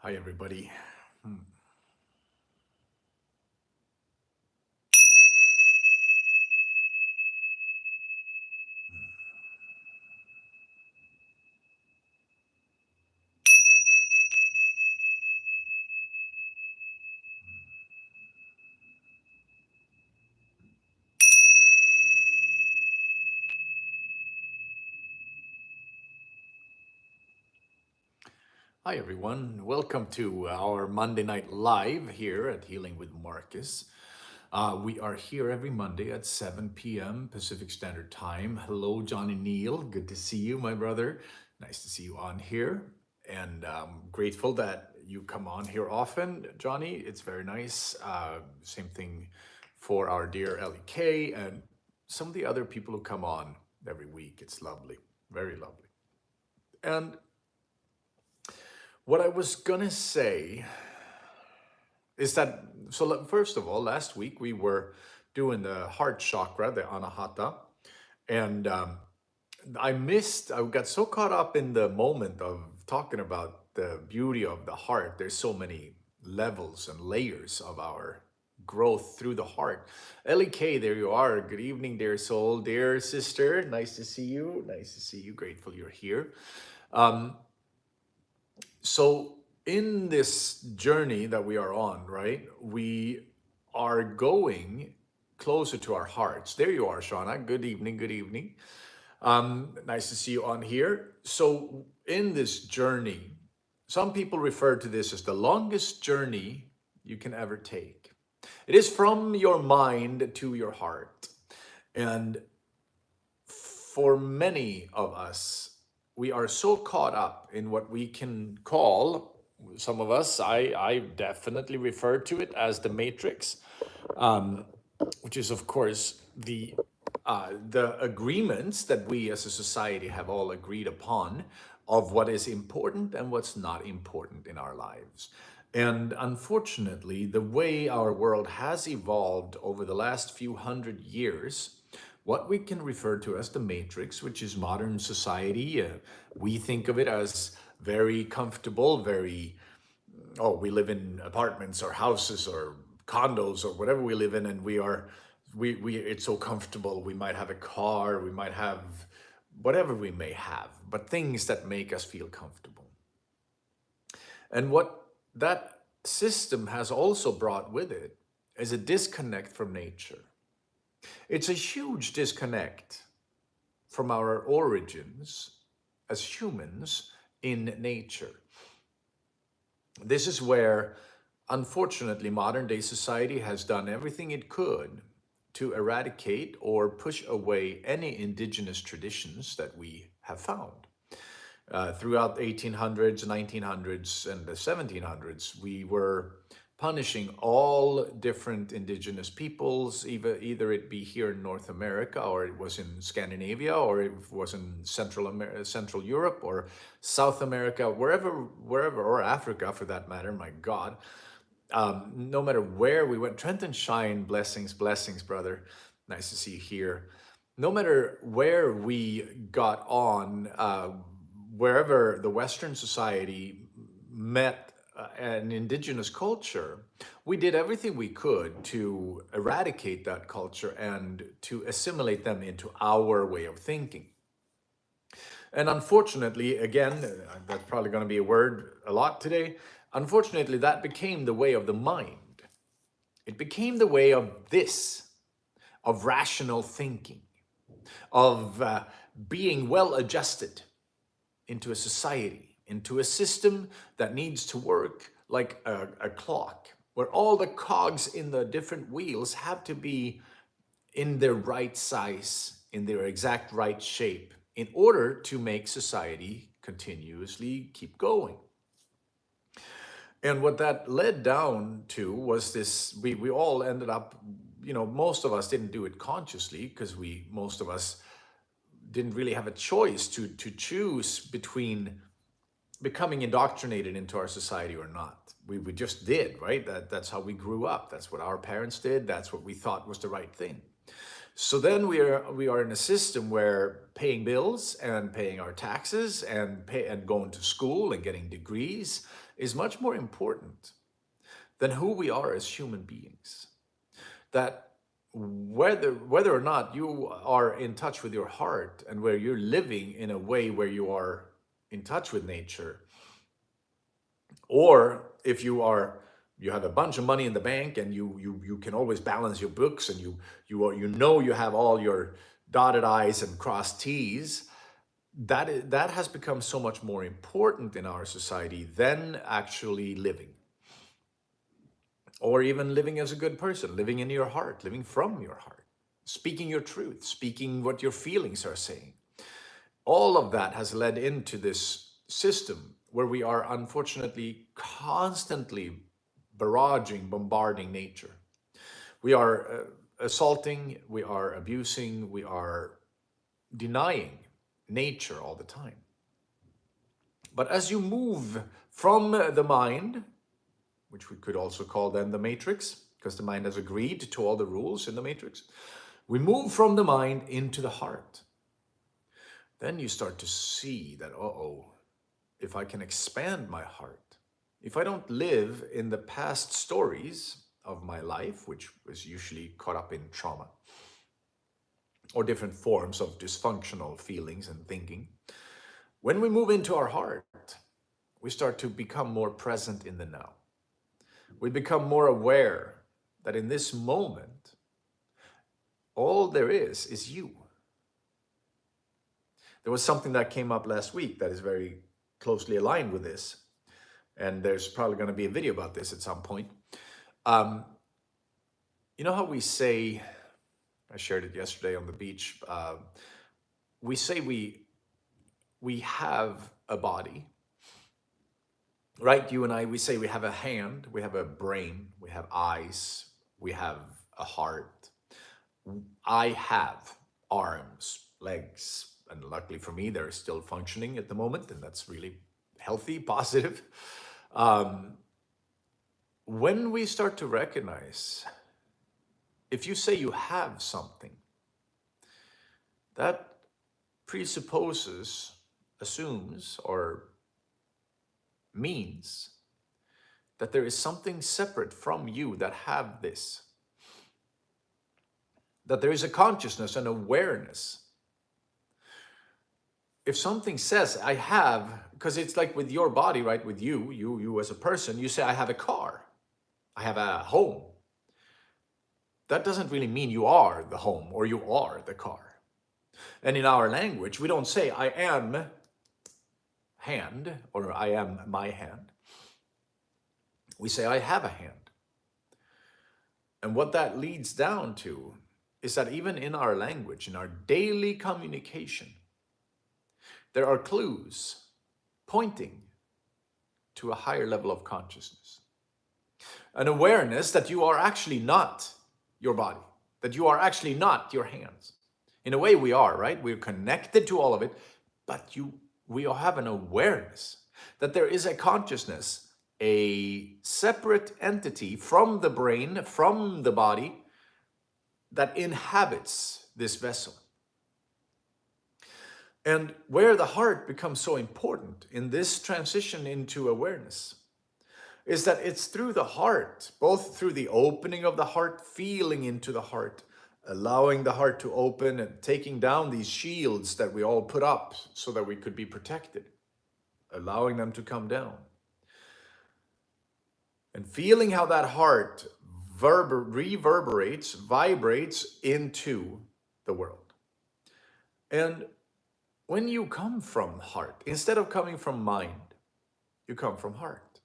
Hi, everybody. Hi, everyone. Welcome to our Monday Night Live here at Healing with Marcus. We are here every Monday at 7 p.m. Pacific Standard Time. Hello, Johnny Neal. Good to see you, my brother. Nice to see you on here. And grateful that you come on here often, Johnny. It's very nice. Same thing for our dear Ellie Kay and some of the other people who come on every week. It's lovely. Very lovely. And what I was gonna say is that, first of all, last week we were doing the heart chakra, the Anahata, and I got so caught up in the moment of talking about the beauty of the heart. There's so many levels and layers of our growth through the heart. Ellie K, there you are. Good evening, dear soul, dear sister. Nice to see you. Nice to see you. Grateful you're here. Um, So, in this journey that we are on, right, we are going closer to our hearts. There you are, Shauna. Good evening. Good evening. Nice to see you on here. So, in this journey, some people refer to this as the longest journey you can ever take. It is from your mind to your heart. And for many of us, we are so caught up in what we can call, some of us, I definitely refer to it as the matrix, which is, of course, the agreements that we as a society have all agreed upon of what is important and what's not important in our lives. And unfortunately, the way our world has evolved over the last few hundred years, what we can refer to as the matrix, which is modern society, we think of it as very comfortable, very, oh, we live in apartments or houses or condos or whatever we live in, and we it's so comfortable. We might have a car, we might have whatever we may have, but things that make us feel comfortable. And what that system has also brought with it is a disconnect from nature. It's a huge disconnect from our origins as humans in nature. This is where, unfortunately, modern day society has done everything it could to eradicate or push away any indigenous traditions that we have found. Throughout the 1800s, 1900s, and the 1700s, we were punishing all different indigenous peoples, either it be here in North America, or it was in Scandinavia, or it was in Central Europe, or South America, wherever, or Africa for that matter. My God, no matter where we went, Trenton Shine, blessings, blessings, brother. Nice to see you here. No matter where we got on, wherever the Western society met an indigenous culture, we did everything we could to eradicate that culture and to assimilate them into our way of thinking. And unfortunately, again, that's probably going to be a word a lot today. Unfortunately, that became the way of the mind. It became the way of this, of rational thinking, of being well adjusted into a society, into a system that needs to work like a clock, where all the cogs in the different wheels have to be in their right size, in their exact right shape, in order to make society continuously keep going. And what that led down to was this, we all ended up, most of us didn't do it consciously because most of us didn't really have a choice to choose between becoming indoctrinated into our society or not. We just did, right? That's how we grew up. That's what our parents did. That's what we thought was the right thing. So then we are in a system where paying bills and paying our taxes and going to school and getting degrees is much more important than who we are as human beings. That whether or not you are in touch with your heart and where you're living in a way where you are in touch with nature, or if you have a bunch of money in the bank and you can always balance your books, and you have all your dotted i's and crossed t's, that has become so much more important in our society than actually living, or even living as a good person, living in your heart, living from your heart, speaking your truth, speaking what your feelings are saying. All of that has led into this system where we are unfortunately constantly bombarding nature. We are assaulting, we are abusing, we are denying nature all the time. But as you move from the mind, which we could also call then the matrix, because the mind has agreed to all the rules in the matrix, we move from the mind into the heart. Then you start to see that, if I can expand my heart, if I don't live in the past stories of my life, which was usually caught up in trauma or different forms of dysfunctional feelings and thinking, when we move into our heart, we start to become more present in the now. We become more aware that in this moment, all there is you. There was something that came up last week that is very closely aligned with this, and there's probably going to be a video about this at some point. You know how we say, I shared it yesterday on the beach, we say we have a body, right? You and I, we say we have a hand, we have a brain, we have eyes, we have a heart. I have arms, legs, and luckily for me, they're still functioning at the moment, and that's really healthy, positive. When we start to recognize, if you say you have something, that presupposes, assumes, or means that there is something separate from you that have this. That there is a consciousness and awareness. If something says I have, because it's like with your body, right? With you as a person, you say I have a car, I have a home. That doesn't really mean you are the home or you are the car. And in our language, we don't say I am hand or I am my hand. We say I have a hand. And what that leads down to is that even in our language, in our daily communication, there are clues pointing to a higher level of consciousness. An awareness that you are actually not your body, that you are actually not your hands. In a way we are, right? We're connected to all of it, but we all have an awareness that there is a consciousness, a separate entity from the brain, from the body, that inhabits this vessel. And where the heart becomes so important in this transition into awareness is that it's through the heart, both through the opening of the heart, feeling into the heart, allowing the heart to open and taking down these shields that we all put up so that we could be protected, allowing them to come down. And feeling how that heart reverberates, vibrates into the world. And when you come from heart, instead of coming from mind, you come from heart.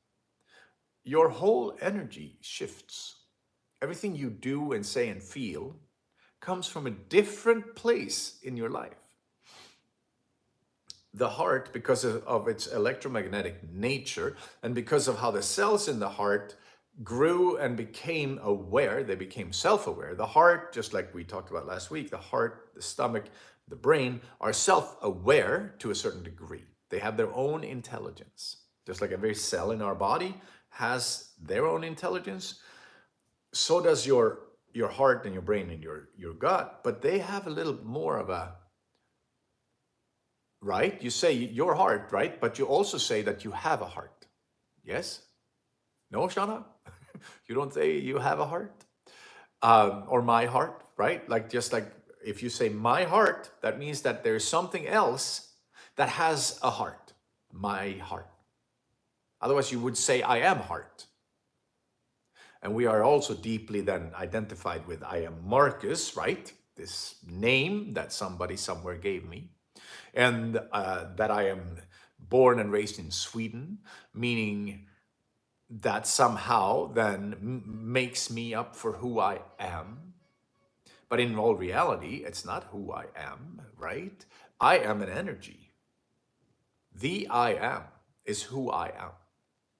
Your whole energy shifts. Everything you do and say and feel comes from a different place in your life. The heart, because of its electromagnetic nature and because of how the cells in the heart grew and became aware, they became self-aware. The heart, just like we talked about last week, the heart, the stomach, the brain are self-aware to a certain degree. They have their own intelligence. Just like every cell in our body has their own intelligence, so does your heart and your brain and your gut, but they have a little more of a, right? You say your heart, right? But you also say that you have a heart. Yes? No, Shana? You don't say you have a heart? Or my heart, right? Like, just like if you say my heart, that means that there's something else that has a heart. My heart. Otherwise, you would say I am heart. And we are also deeply then identified with I am Marcus, right? This name that somebody somewhere gave me. And that I am born and raised in Sweden, meaning that somehow then makes me up for who I am. But in all reality, it's not who I am, right? I am an energy. The I am is who I am.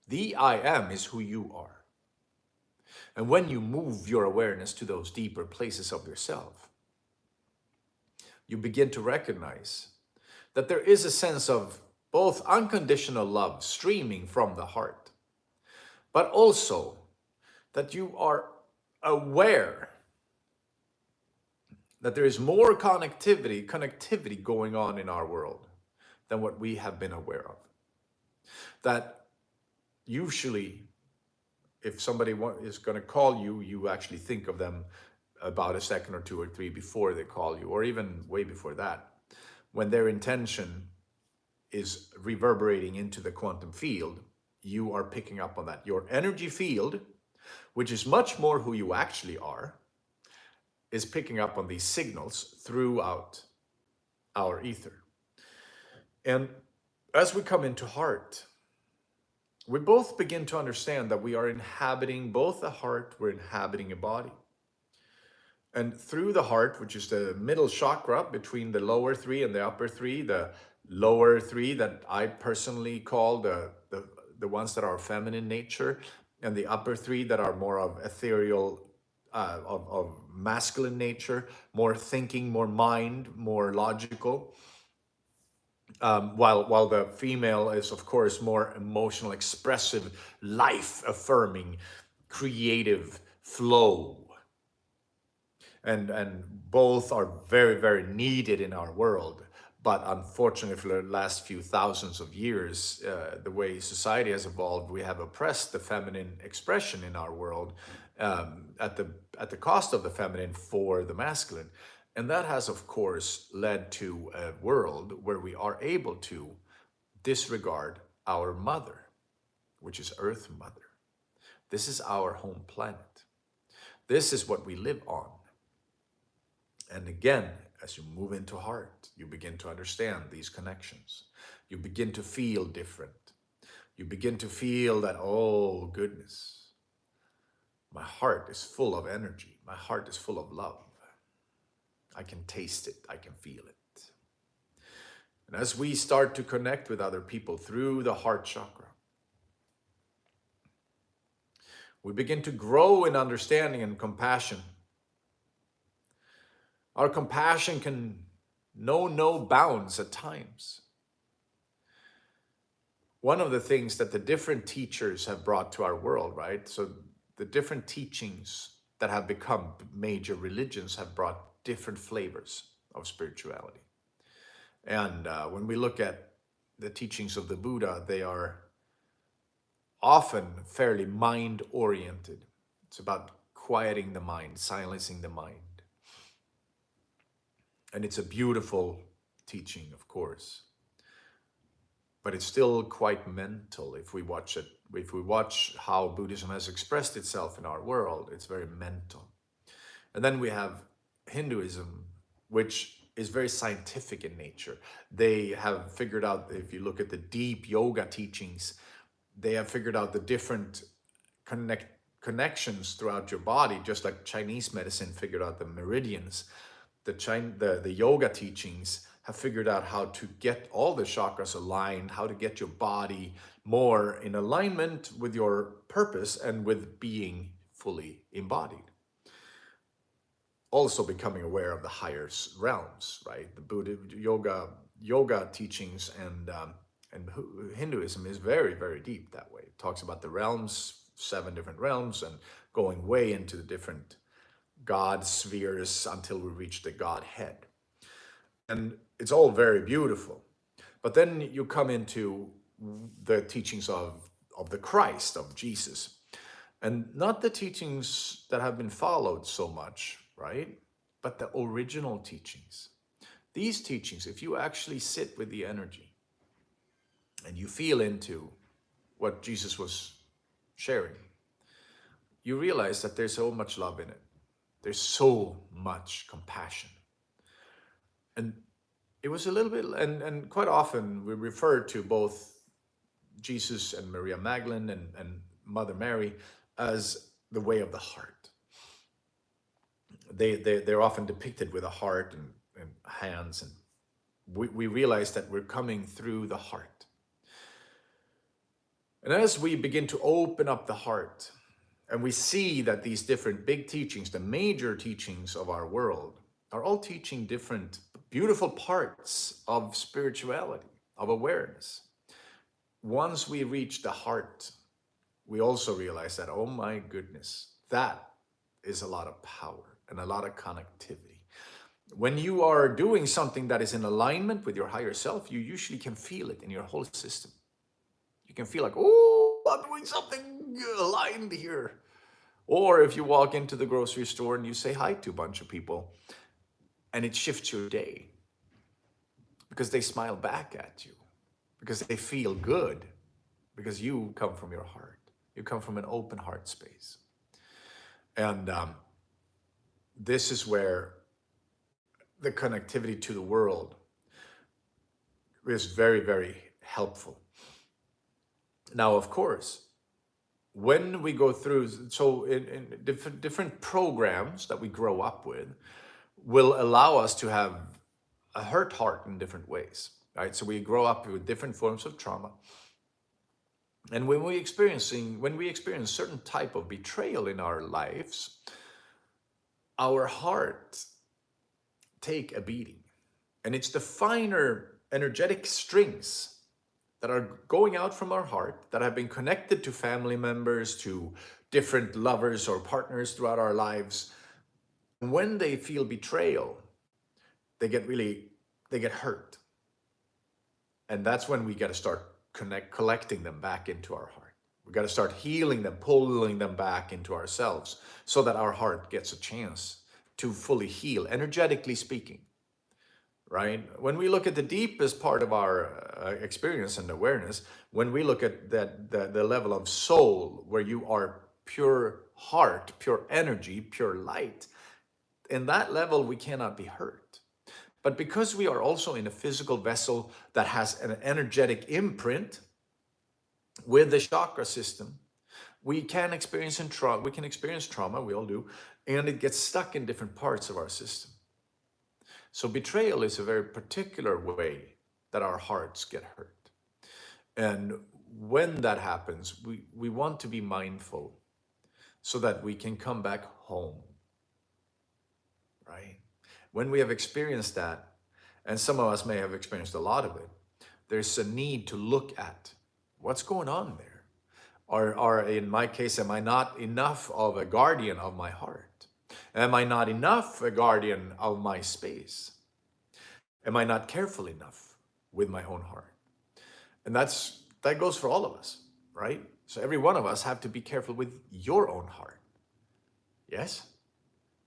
The I am is who you are. And when you move your awareness to those deeper places of yourself, you begin to recognize that there is a sense of both unconditional love streaming from the heart, but also that you are aware that there is more connectivity going on in our world than what we have been aware of. That usually, if somebody is going to call you, you actually think of them about a second or two or three before they call you, or even way before that, when their intention is reverberating into the quantum field. You are picking up on that. Your energy field, which is much more who you actually are, is picking up on these signals throughout our ether. And as we come into heart, we both begin to understand that we are inhabiting both a heart, we're inhabiting a body. And through the heart, which is the middle chakra between the lower three and the upper three, the lower three that I personally call the ones that are feminine nature, and the upper three that are more of ethereal, of masculine nature, more thinking, more mind, more logical. While the female is, of course, more emotional, expressive, life affirming, creative flow. And both are very, very needed in our world. But unfortunately, for the last few thousands of years, the way society has evolved, we have oppressed the feminine expression in our world, at the cost of the feminine for the masculine. And that has, of course, led to a world where we are able to disregard our mother, which is Earth Mother. This is our home planet. This is what we live on. And again, as you move into heart, you begin to understand these connections. You begin to feel different. You begin to feel that, oh goodness, my heart is full of energy. My heart is full of love. I can taste it. I can feel it. And as we start to connect with other people through the heart chakra, we begin to grow in understanding and compassion. Our compassion can know no bounds at times. One of the things that the different teachers have brought to our world, right? So the different teachings that have become major religions have brought different flavors of spirituality. And when we look at the teachings of the Buddha, they are often fairly mind-oriented. It's about quieting the mind, silencing the mind. And it's a beautiful teaching, of course. But it's still quite mental if we watch it. If we watch how Buddhism has expressed itself in our world, it's very mental. And then we have Hinduism, which is very scientific in nature. They have figured out, if you look at the deep yoga teachings, they have figured out the different connections throughout your body, just like Chinese medicine figured out the meridians. The yoga teachings have figured out how to get all the chakras aligned, how to get your body more in alignment with your purpose and with being fully embodied. Also becoming aware of the higher realms, right? The Buddha yoga teachings and Hinduism is very, very deep that way. It talks about the realms, 7 different realms, and going way into the different God spheres until we reach the Godhead. And it's all very beautiful. But then you come into the teachings of of the Christ, of Jesus. And not the teachings that have been followed so much, right? But the original teachings. These teachings, if you actually sit with the energy and you feel into what Jesus was sharing, you realize that there's so much love in it. There's so much compassion. And it was a little bit, and quite often we refer to both Jesus and Maria Magdalene and Mother Mary as the way of the heart. They're often depicted with a heart and hands, and we realize that we're coming through the heart. And as we begin to open up the heart, and we see that these different big teachings, the major teachings of our world, are all teaching different beautiful parts of spirituality, of awareness. Once we reach the heart, we also realize that, oh my goodness, that is a lot of power and a lot of connectivity. When you are doing something that is in alignment with your higher self, you usually can feel it in your whole system. You can feel like, oh, I'm doing something aligned here. Or if you walk into the grocery store and you say hi to a bunch of people, and it shifts your day because they smile back at you, because they feel good, because you come from your heart. You come from an open heart space. And this is where the connectivity to the world is very, very helpful. Now, of course, when we go through, so in different programs that we grow up with will allow us to have a hurt heart in different ways, right? So we grow up with different forms of trauma. And when we experience certain type of betrayal in our lives, our heart take a beating. And it's the finer energetic strings that are going out from our heart that have been connected to family members, to different lovers or partners throughout our lives. When they feel betrayal, they get hurt. And that's when we got to start collecting them back into our heart. We got to start healing them, pulling them back into ourselves so that our heart gets a chance to fully heal, energetically speaking, right? When we look at the deepest part of our experience and awareness, when we look at the level of soul, where you are pure heart, pure energy, pure light, in that level, we cannot be hurt. But because we are also in a physical vessel that has an energetic imprint with the chakra system, we can experience trauma, we all do, and it gets stuck in different parts of our system. So betrayal is a very particular way that our hearts get hurt. And when that happens, we want to be mindful so that we can come back home, right? When we have experienced that, and some of us may have experienced a lot of it, there's a need to look at what's going on there. Or in my case, am I not enough of a guardian of my heart? Am I not enough a guardian of my space? Am I not careful enough with my own heart? And that goes for all of us, right? So every one of us have to be careful with your own heart. Yes?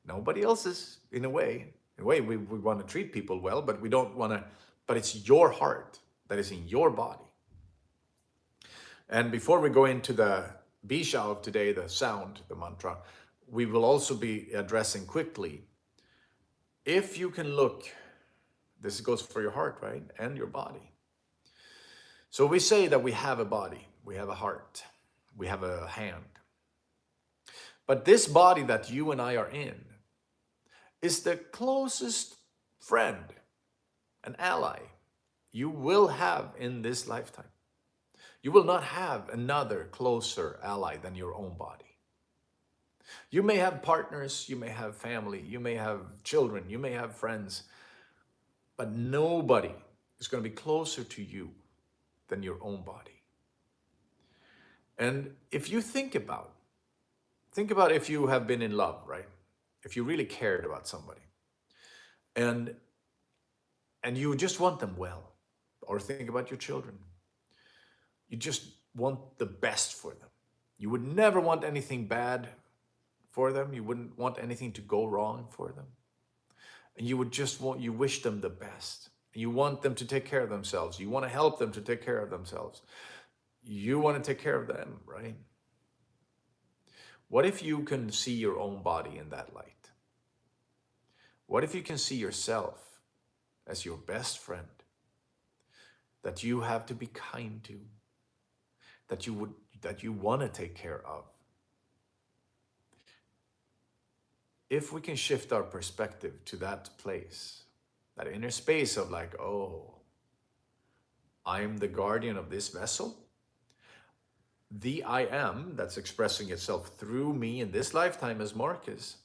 Nobody else's, in a way. In a way, we want to treat people well, but we don't want to, but it's your heart that is in your body. And before we go into the Bisha of today, the sound, the mantra, we will also be addressing quickly, if you can look, this goes for your heart, right? And your body. So we say that we have a body, we have a heart, we have a hand. But this body that you and I are in is the closest friend, an ally you will have in this lifetime. You will not have another closer ally than your own body. You may have partners, you may have family, you may have children, you may have friends, but nobody is going to be closer to you than your own body. And if you think about if you have been in love, right? If you really cared about somebody and you just want them well, or think about your children. want the best for them. You would never want anything bad for them. You wouldn't want anything to go wrong for them. And you would just you wish them the best. You want them to take care of themselves. You want to help them to take care of themselves. You want to take care of them, right? What if you can see your own body in that light? What if you can see yourself as your best friend that you have to be kind to, that you want to take care of? If we can shift our perspective to that place, that inner space of like, oh, I'm the guardian of this vessel. The I am that's expressing itself through me in this lifetime as Marcus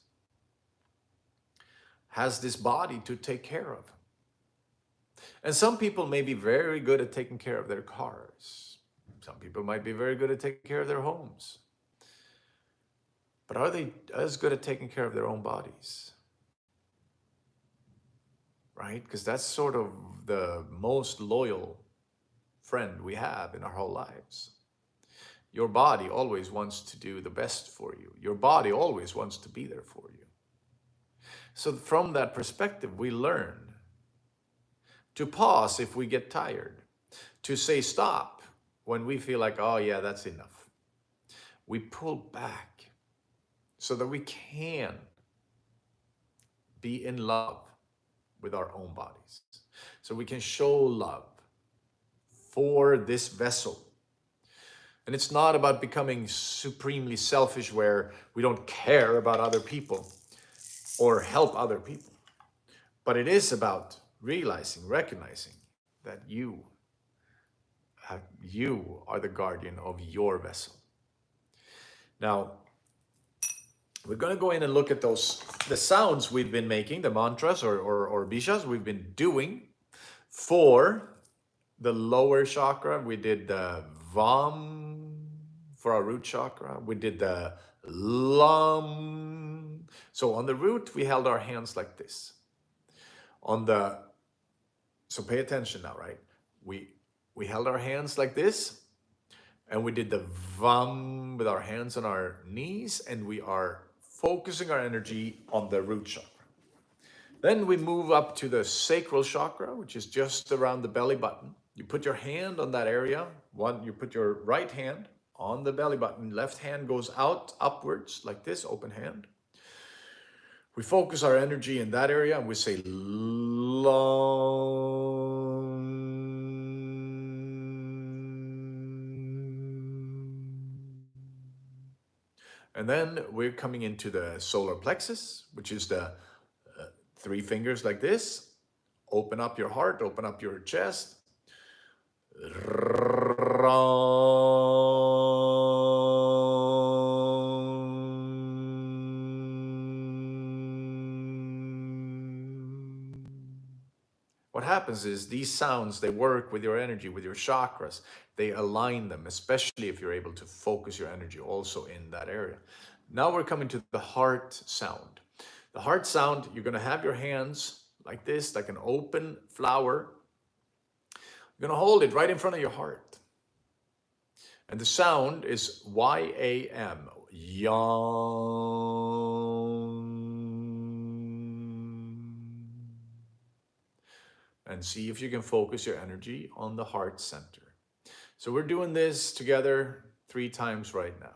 has this body to take care of. And some people may be very good at taking care of their cars. Some people might be very good at taking care of their homes. But are they as good at taking care of their own bodies? Right? Because that's sort of the most loyal friend we have in our whole lives. Your body always wants to do the best for you. Your body always wants to be there for you. So from that perspective, we learn to pause if we get tired, to say stop when we feel like, oh yeah, that's enough. We pull back so that we can be in love with our own bodies. So we can show love for this vessel. And it's not about becoming supremely selfish where we don't care about other people or help other people. But it is about realizing, recognizing that you are the guardian of your vessel. Now, we're going to go in and look at the sounds we've been making, the mantras or bishas we've been doing for the lower chakra. We did the Vam for our root chakra. We did the Lam. So on the root, we held our hands like this. So pay attention now, right? We held our hands like this, and we did the Vam with our hands on our knees, and we are focusing our energy on the root chakra. Then we move up to the sacral chakra, which is just around the belly button. You put your hand on that area. You put your right hand on the belly button. Left hand goes out, upwards, like this, open hand. We focus our energy in that area, and we say Long. And then we're coming into the solar plexus, which is the 3 fingers like this. Open up your heart, open up your chest. What happens is these sounds, they work with your energy, with your chakras. They align them, especially if you're able to focus your energy also in that area. Now we're coming to the heart sound. The heart sound, you're going to have your hands like this, like an open flower. You're going to hold it right in front of your heart. And the sound is Y-A-M, Yam. And see if you can focus your energy on the heart center. So we're doing this together 3 times right now.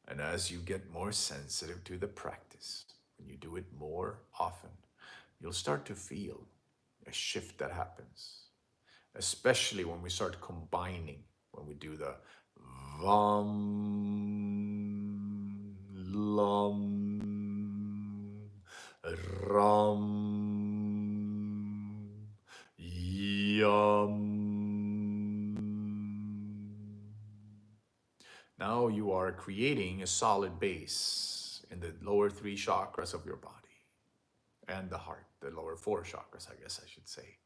And as you get more sensitive to the practice, when you do it more often, you'll start to feel a shift that happens, especially when we start combining, when we do the Vam, Lam, Ram, Yam. Now you are creating a solid base in the lower three chakras of your body and the heart, the lower four chakras, I guess I should say.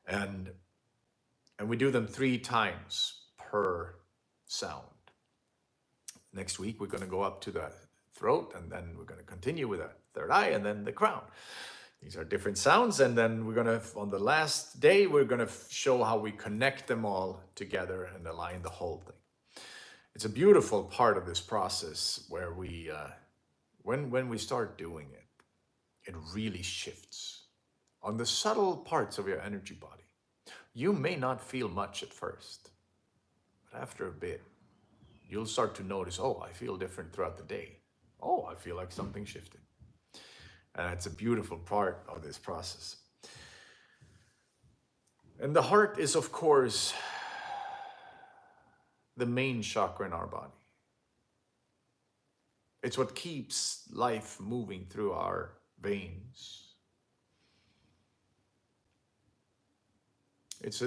And and we do them 3 times per sound. Next week we're going to go up to the throat, and then we're going to continue with the third eye, and then the crown. These are different sounds, and then we're going to, on the last day, we're going to show how we connect them all together and align the whole thing. It's a beautiful part of this process where we, when we start doing it, it really shifts on the subtle parts of your energy body. You may not feel much at first, but after a bit, you'll start to notice, oh, I feel different throughout the day. Oh, I feel like something shifted. And it's a beautiful part of this process. And the heart is, of course, the main chakra in our body. It's what keeps life moving through our veins. It's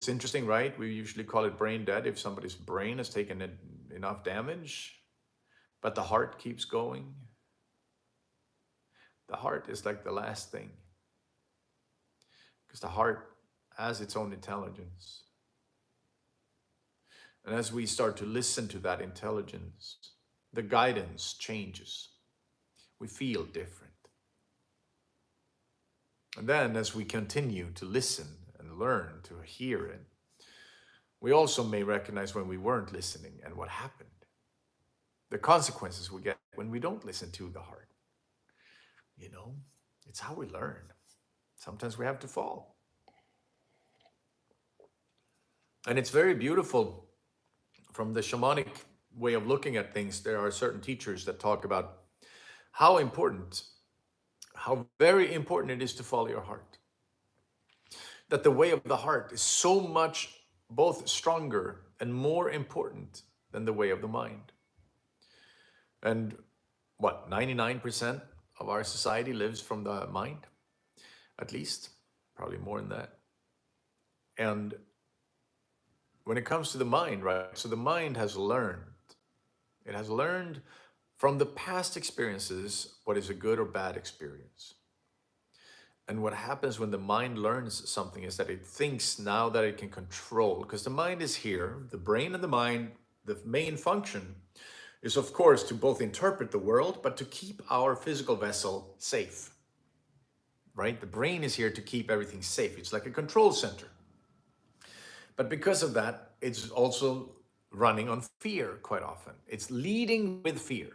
interesting, right? We usually call it brain dead if somebody's brain has taken enough damage, but the heart keeps going. The heart is like the last thing, because the heart has its own intelligence. And as we start to listen to that intelligence, the guidance changes. We feel different. And then as we continue to listen and learn to hear it, we also may recognize when we weren't listening and what happened. The consequences we get when we don't listen to the heart. You know, it's how we learn. Sometimes we have to fall. And it's very beautiful from the shamanic way of looking at things. There are certain teachers that talk about how very important it is to follow your heart. That the way of the heart is so much both stronger and more important than the way of the mind. And what, 99% of our society lives from the mind, at least, probably more than that. And when it comes to the mind, right, so the mind has learned. It has learned from the past experiences what is a good or bad experience. And what happens when the mind learns something is that it thinks now that it can control, because the mind is here, the brain and the mind, the main function is, of course, to both interpret the world, but to keep our physical vessel safe, right? The brain is here to keep everything safe. It's like a control center. But because of that, it's also running on fear quite often. It's leading with fear.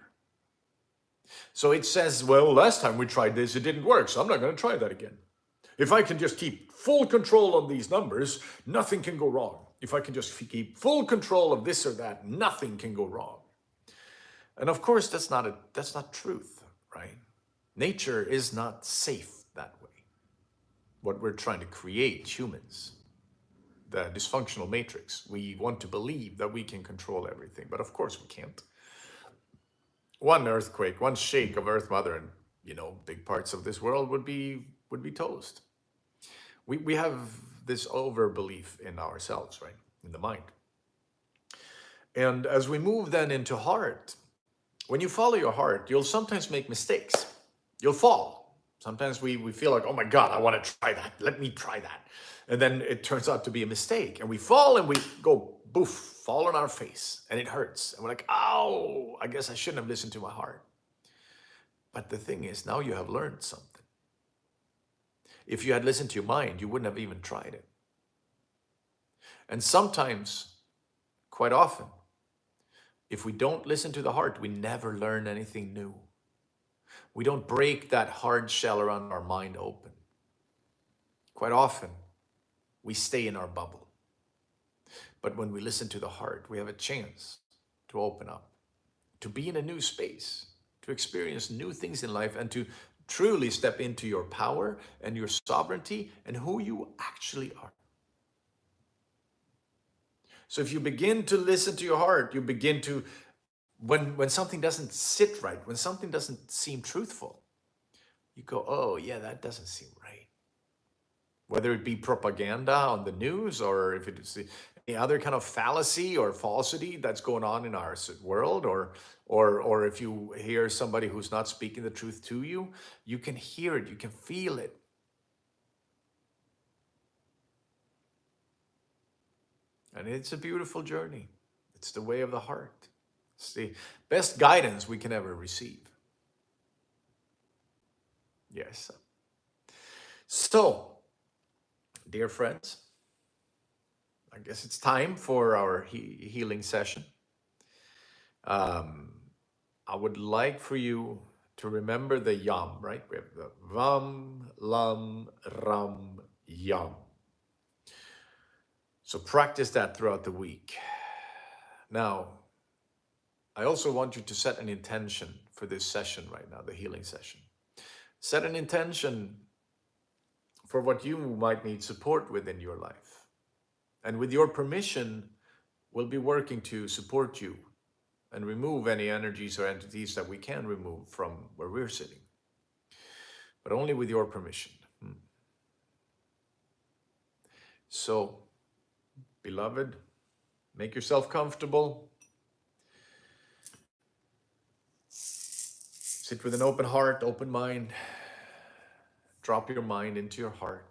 So it says, well, last time we tried this, it didn't work, so I'm not going to try that again. If I can just keep full control on these numbers, nothing can go wrong. If I can just keep full control of this or that, nothing can go wrong. And of course, that's not truth, right? Nature is not safe that way. What we're trying to create, humans, the dysfunctional matrix, we want to believe that we can control everything, but of course we can't. One earthquake, one shake of Earth Mother, and big parts of this world would be toast. We have this overbelief in ourselves, right? In the mind. And as we move then into heart, when you follow your heart, you'll sometimes make mistakes. You'll fall. Sometimes we feel like, oh my God, I want to try that. Let me try that. And then it turns out to be a mistake. And we fall and we go boof, fall on our face, and it hurts. And we're like, ow, I guess I shouldn't have listened to my heart. But the thing is, now you have learned something. If you had listened to your mind, you wouldn't have even tried it. And sometimes, quite often, if we don't listen to the heart, we never learn anything new. We don't break that hard shell around our mind open. Quite often, we stay in our bubble. But when we listen to the heart, we have a chance to open up. to be in a new space, to experience new things in life, and to truly step into your power and your sovereignty and who you actually are. So if you begin to listen to your heart, you begin to, when something doesn't sit right, when something doesn't seem truthful, you go, oh yeah, that doesn't seem right. Whether it be propaganda on the news, or if it's any other kind of fallacy or falsity that's going on in our world, or if you hear somebody who's not speaking the truth to you, you can hear it, you can feel it. And it's a beautiful journey. It's the way of the heart. It's the best guidance we can ever receive. Yes. So, dear friends, I guess it's time for our healing session. I would like for you to remember the yam, right? We have the vam, lam, ram, yam. So practice that throughout the week. Now, I also want you to set an intention for this session right now, the healing session. Set an intention for what you might need support with in your life. And with your permission, we'll be working to support you and remove any energies or entities that we can remove from where we're sitting. But only with your permission. So, beloved, make yourself comfortable. Sit with an open heart, open mind. Drop your mind into your heart.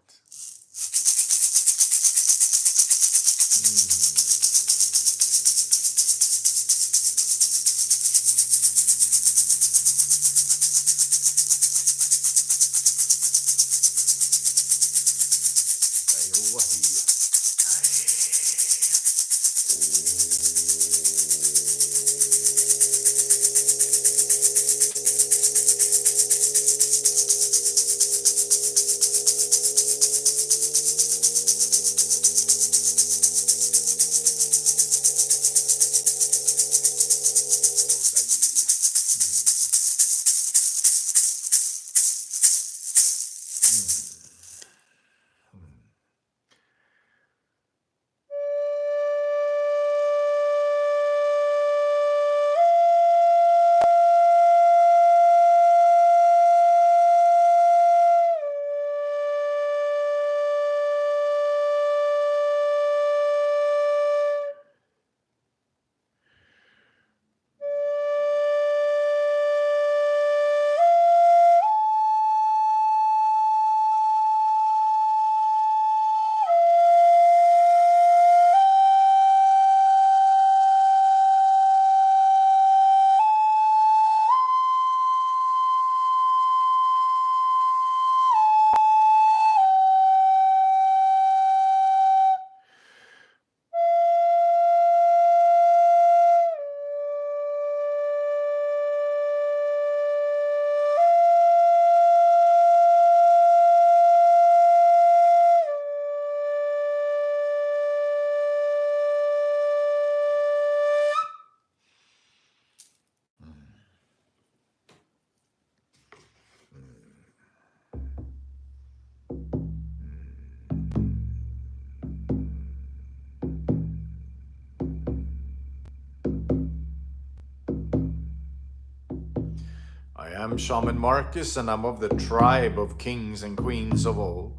I am Shaman Marcus, and I'm of the tribe of kings and queens of old.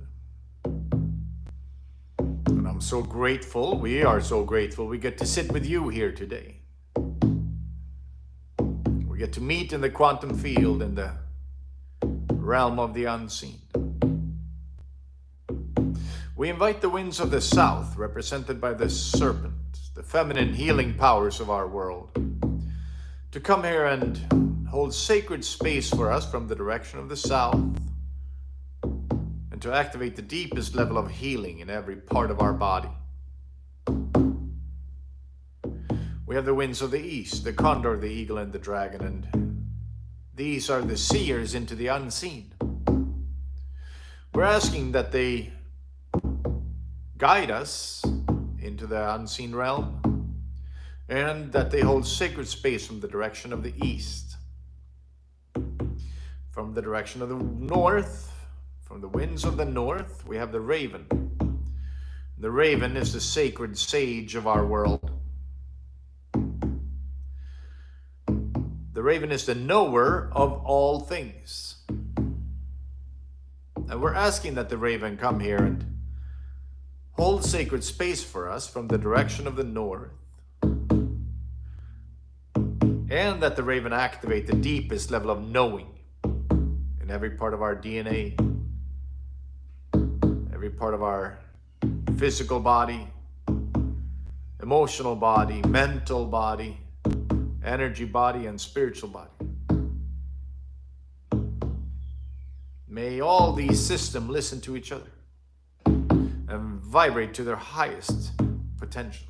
And I'm so grateful, we are so grateful, we get to sit with you here today. We get to meet in the quantum field, in the realm of the unseen. We invite the winds of the south, represented by the serpent, the feminine healing powers of our world, to come here and hold sacred space for us from the direction of the south, and to activate the deepest level of healing in every part of our body. We have the winds of the east, the condor, the eagle, and the dragon, and these are the seers into the unseen. We're asking that they guide us into the unseen realm and that they hold sacred space from the direction of the east, from the direction of the north, from the winds of the north. We have the raven. The raven is the sacred sage of our world. The raven is the knower of all things. And we're asking that the raven come here and hold sacred space for us from the direction of the north, and that the raven activate the deepest level of knowing in every part of our DNA, every part of our physical body, emotional body, mental body, energy body, and spiritual body. May all these systems listen to each other and vibrate to their highest potential.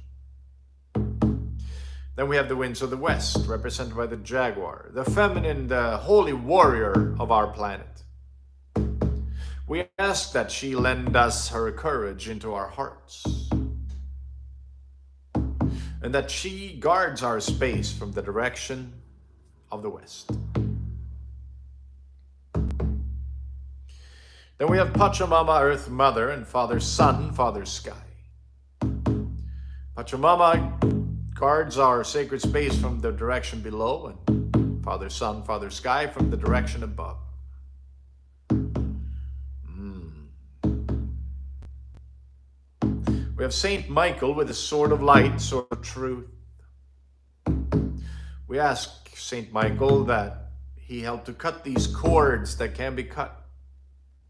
Then we have the winds of the west, represented by the jaguar, the feminine, the holy warrior of our planet. We ask that she lend us her courage into our hearts, and that she guards our space from the direction of the west. Then we have Pachamama, Earth Mother, and Father Sun, Father Sky. Pachamama guards our sacred space from the direction below, and Father Sun, Father Sky from the direction above. We have Saint Michael with the sword of light, sword of truth. We ask Saint Michael that he help to cut these cords that can be cut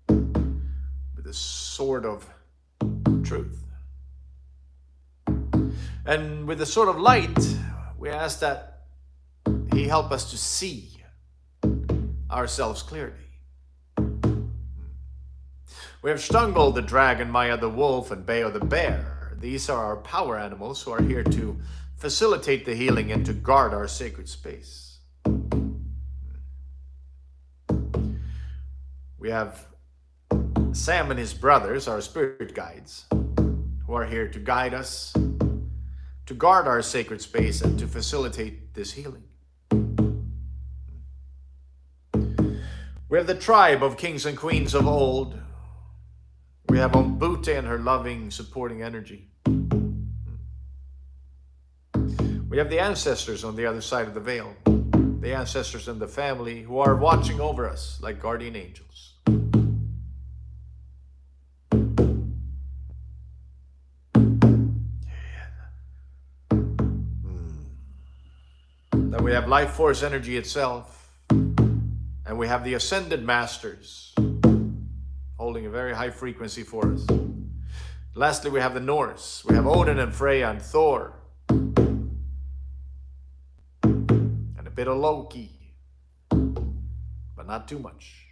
with the sword of truth. And with the sword of light, we ask that he help us to see ourselves clearly. We have Stungal the dragon, Maya the wolf, and Bayo the bear. These are our power animals who are here to facilitate the healing and to guard our sacred space. We have Sam and his brothers, our spirit guides, who are here to guide us, to guard our sacred space, and to facilitate this healing. We have the tribe of kings and queens of old. We have Ombute and her loving, supporting energy. We have the ancestors on the other side of the veil, the ancestors in the family who are watching over us like guardian angels. Then we have life force energy itself, and we have the ascended masters holding a very high frequency for us. Lastly, we have the Norse. We have Odin and Freya and Thor, and a bit of Loki, but not too much.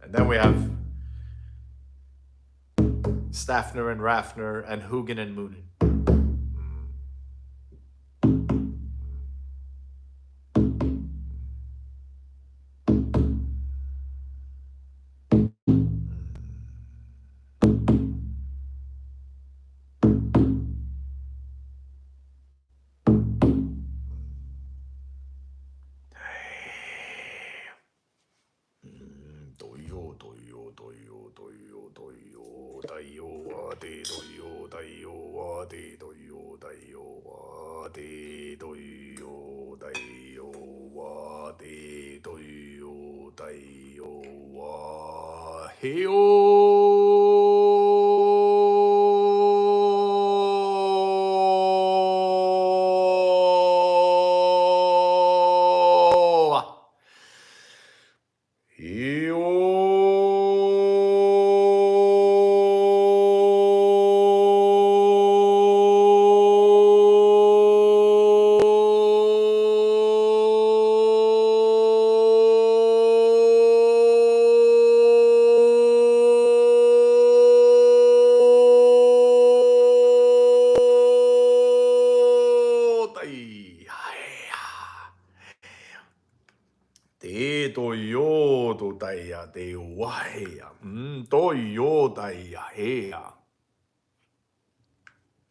And then we have Stafner and Rafner and Hugin and Moonin.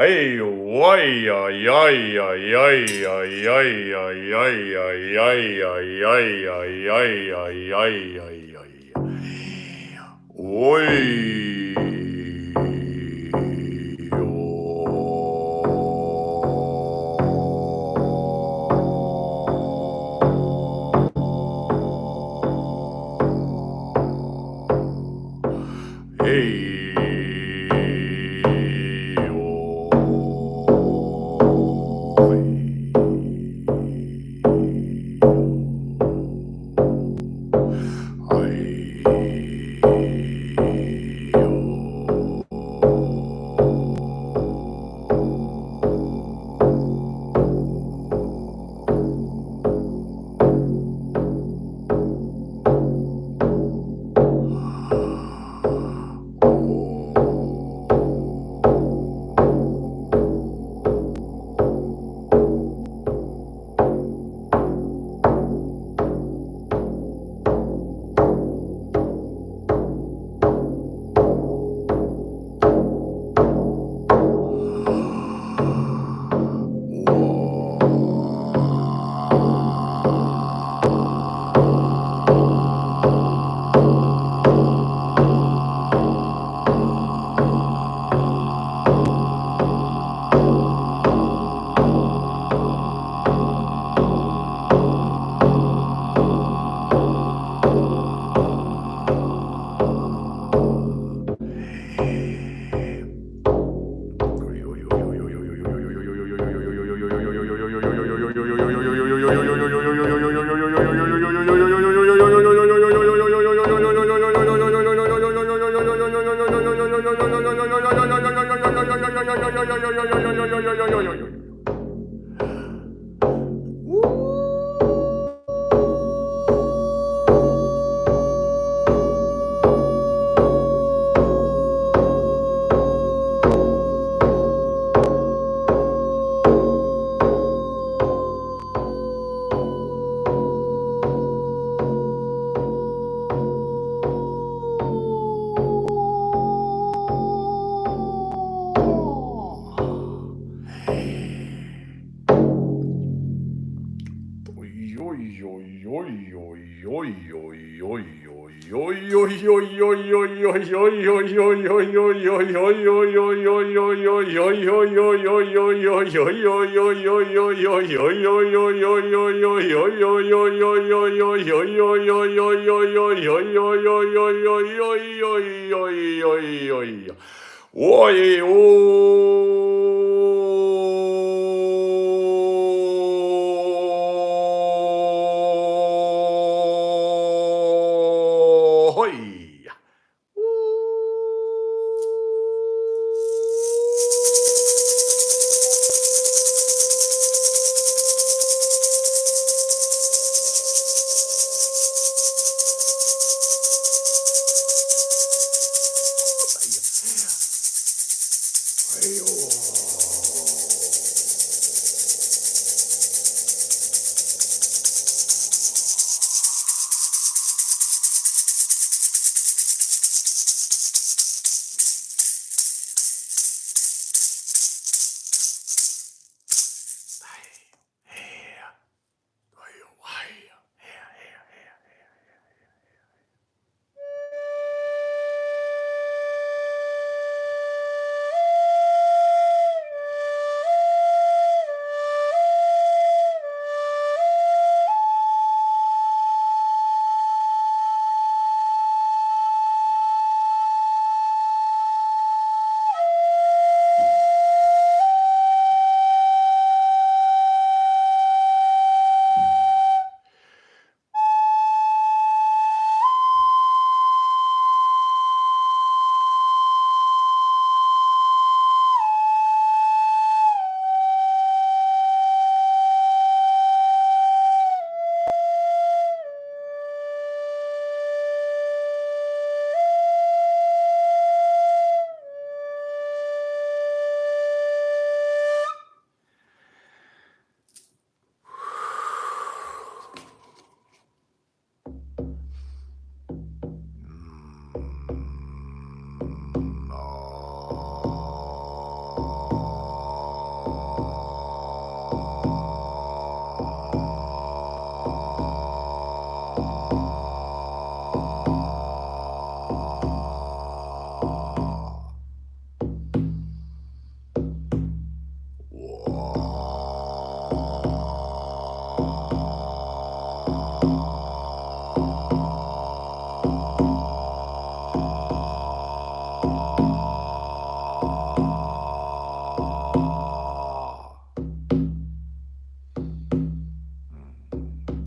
Ay, ay, ay, ay, ay, ay, ay, ay, ay, ay, ay, ay, ay, ay, ay, ay, ay, ay, ay, ay. Oi. Hey. Oi, oi.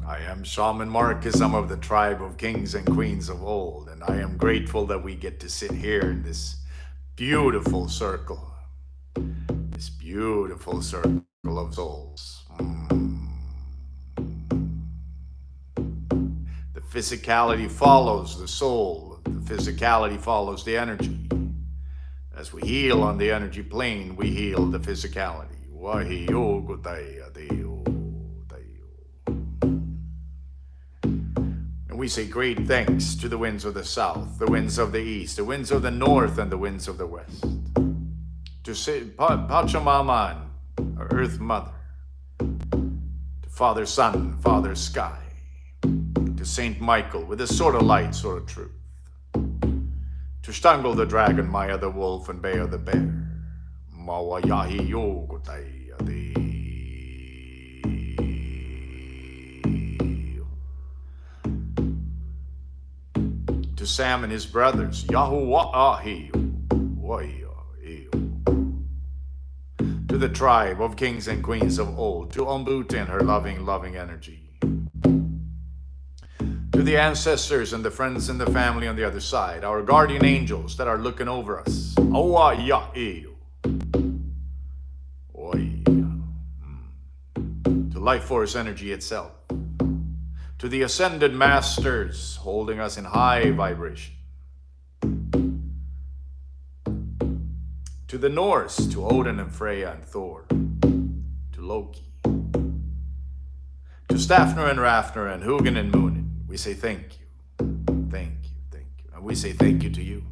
I am Shaman Marcus. I'm of the tribe of kings and queens of old, and I am grateful that we get to sit here in this beautiful circle. This beautiful circle of souls. The physicality follows the soul. The physicality follows the energy. As we heal on the energy plane, we heal the physicality. And we say great thanks to the winds of the south, the winds of the east, the winds of the north, and the winds of the west. To Pachamama, our Earth Mother, to Father Sun, Father Sky, to Saint Michael with his sword of light, sword of truth, to Stangle the dragon, Maya the wolf, and Bea the bear, Mawayahi Yogotai Adi. To Sam and his brothers, Yahuwa'ahi, to the tribe of kings and queens of old, to Umbuti and her loving, loving energy, to the ancestors and the friends and the family on the other side, our guardian angels that are looking over us, to life force energy itself, to the ascended masters holding us in high vibration, to the Norse, to Odin and Freya and Thor, to Loki, to Stafner and Rafner and Hugin and Moonin, we say thank you, thank you, thank you, and we say thank you to you.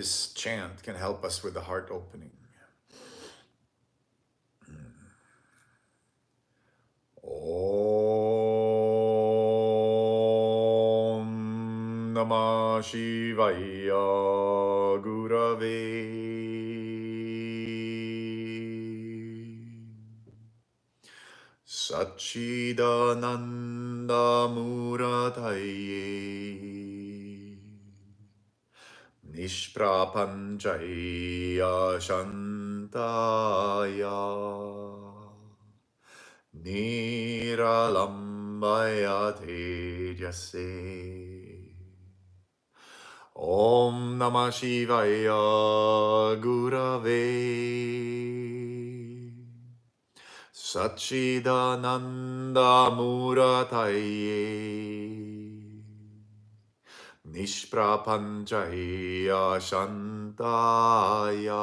this chant can help us with the heart opening. Om Namah Shivaya Gurave Satchidananda Murataye Nishprapanchaya Shantaya Niralambaya Tejase Om Namah Shivaya Gurave Satchidananda Murataye Nishprapanchaya Shantaya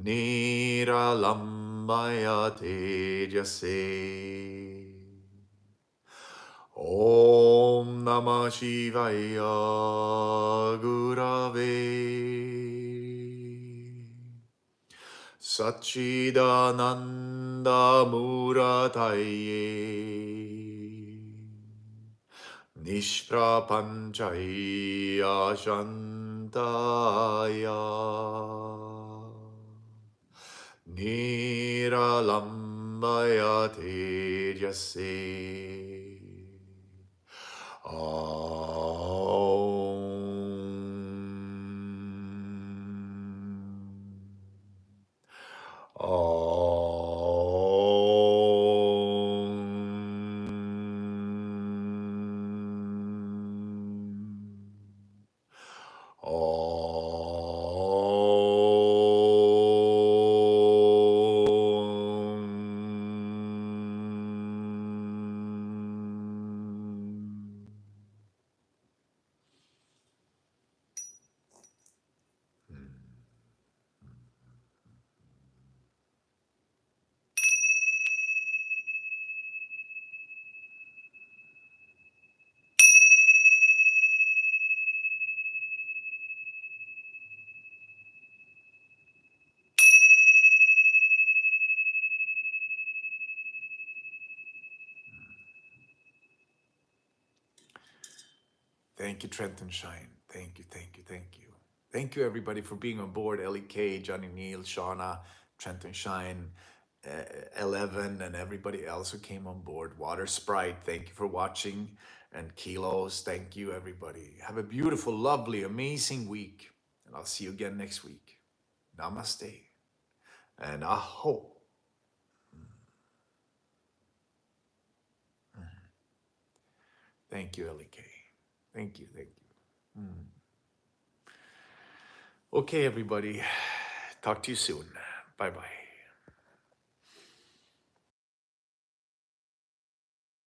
Niralambaya Tejase Om Namah Shivaya Gurave Satchidananda Murataye Nishprapanchaya Shantaya Niralambaya Tejase Thank you, Trenton Shine. Thank you, thank you, thank you. Thank you, everybody, for being on board. Ellie K, Johnny Neal, Shauna, Trenton Shine, 11, and everybody else who came on board. Water Sprite, thank you for watching. And Kilos, thank you, everybody. Have a beautiful, lovely, amazing week. And I'll see you again next week. Namaste. And aho. Thank you, Ellie K. Thank you, thank you. Okay, everybody. Talk to you soon. Bye bye.